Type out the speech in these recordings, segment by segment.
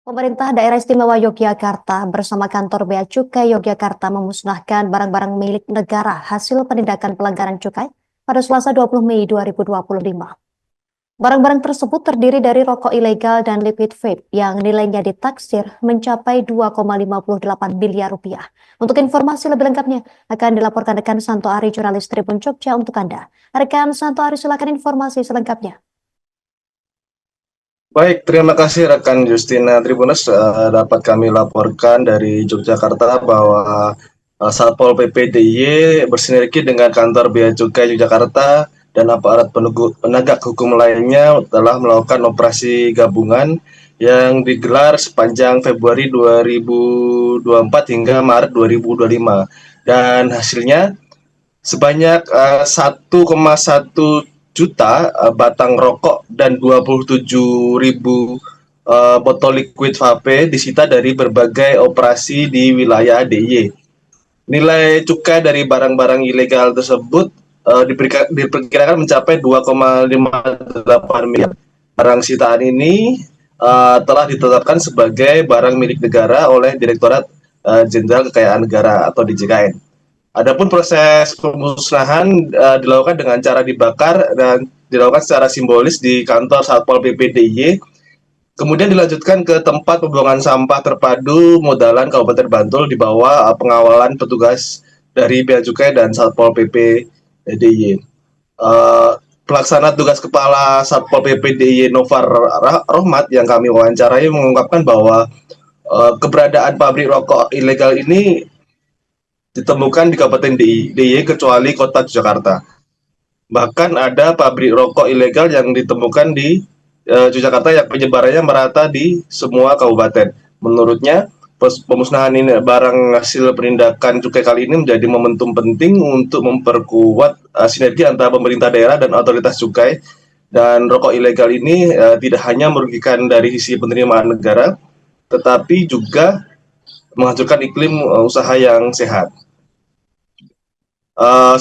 Pemerintah Daerah Istimewa Yogyakarta bersama kantor Bea Cukai Yogyakarta memusnahkan barang-barang milik negara hasil penindakan pelanggaran cukai pada Selasa 20 Mei 2025. Barang-barang tersebut terdiri dari rokok ilegal dan liquid vape yang nilainya ditaksir mencapai 2,58 miliar rupiah. Untuk informasi lebih lengkapnya akan dilaporkan rekan Santo Ari, jurnalis Tribun Jogja untuk Anda. Rekan Santo Ari, silakan informasi selengkapnya. Baik, terima kasih rekan Justina Tribunus. Dapat kami laporkan dari Yogyakarta bahwa Satpol PP DIY bersinergi dengan kantor Bea Cukai Yogyakarta dan aparat penegak hukum lainnya telah melakukan operasi gabungan yang digelar sepanjang Februari 2024 hingga Maret 2025. Dan hasilnya sebanyak 1,1 juta batang rokok dan 27.000 botol liquid vape disita dari berbagai operasi di wilayah DIY. Nilai cukai dari barang-barang ilegal tersebut diperkirakan mencapai 2,58 miliar. Barang sitaan ini telah ditetapkan sebagai barang milik negara oleh Direktorat Jenderal Kekayaan Negara atau DJKN. Adapun proses pemusnahan dilakukan dengan cara dibakar dan dilakukan secara simbolis di kantor Satpol PP DIY. Kemudian dilanjutkan ke tempat pembuangan sampah terpadu Modalan Kabupaten Bantul di bawah pengawalan petugas dari Bea Cukai dan Satpol PP DIY. Pelaksana tugas Kepala Satpol PP DIY Novar Rohmat yang kami wawancarai mengungkapkan bahwa keberadaan pabrik rokok ilegal ini ditemukan di Kabupaten DIY kecuali Kota Yogyakarta. Bahkan ada pabrik rokok ilegal yang ditemukan di Yogyakarta yang penyebarannya merata di semua kabupaten. Menurutnya, pemusnahan ini barang hasil penindakan cukai kali ini menjadi momentum penting untuk memperkuat sinergi antara pemerintah daerah dan otoritas cukai. Dan rokok ilegal ini tidak hanya merugikan dari sisi penerimaan negara, tetapi juga menghancurkan iklim usaha yang sehat.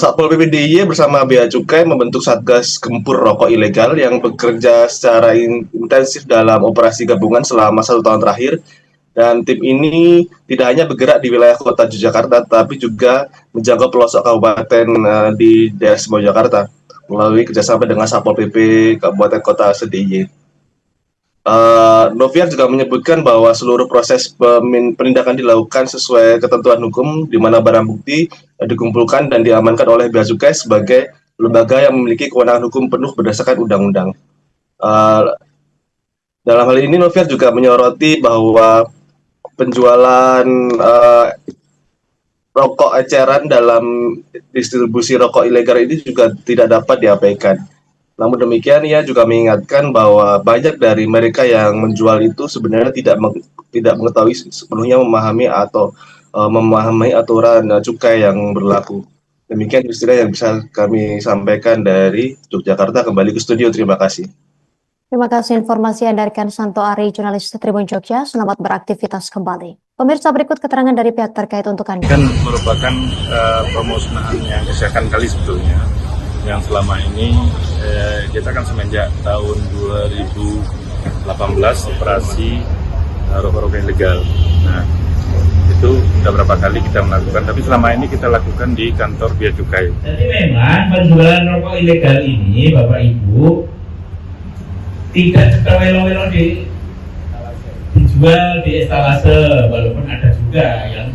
Satpol PP DIY bersama Bea Cukai membentuk Satgas Gempur Rokok Ilegal yang bekerja secara intensif dalam operasi gabungan selama 1 tahun terakhir. Dan tim ini tidak hanya bergerak di wilayah kota Yogyakarta, tapi juga menjangkau pelosok kabupaten di daerah Istimewa Yogyakarta melalui kerjasama dengan Satpol PP Kabupaten Kota DIY. Noviar juga menyebutkan bahwa seluruh proses penindakan dilakukan sesuai ketentuan hukum, di mana barang bukti dikumpulkan dan diamankan oleh Bea Cukai sebagai lembaga yang memiliki kewenangan hukum penuh berdasarkan undang-undang. Dalam hal ini, Noviar juga menyoroti bahwa penjualan rokok eceran dalam distribusi rokok ilegal ini juga tidak dapat diabaikan. Namun demikian, ia juga mengingatkan bahwa banyak dari mereka yang menjual itu sebenarnya tidak mengetahui sepenuhnya memahami aturan cukai yang berlaku. Demikian istilah yang bisa kami sampaikan dari Yogyakarta. Kembali ke studio, terima kasih. Terima kasih informasi Anda rekan Santo Ari, jurnalis Tribun Jogja. Selamat beraktivitas kembali. Pemirsa, berikut keterangan dari pihak terkait untuk Anda. Kan merupakan pemusnahan yang kesekian kali sebetulnya. Yang selama ini kita kan semenjak tahun 2018 operasi rokok-rokok ilegal. Nah, itu sudah berapa kali kita melakukan, tapi selama ini kita lakukan di kantor Bea Cukai. Jadi memang penjualan rokok ilegal ini, Bapak Ibu, tidak terwelo-welo dijual di etalase, walaupun ada juga yang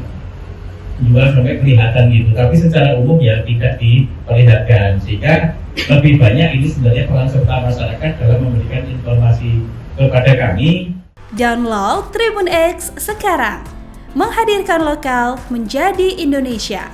jual sampai kelihatan gitu, tapi secara umum ya tidak diperlihatkan, sehingga lebih banyak ini sebenarnya peran serta masyarakat dalam memberikan informasi kepada kami. Download Tribun X sekarang, menghadirkan lokal menjadi Indonesia.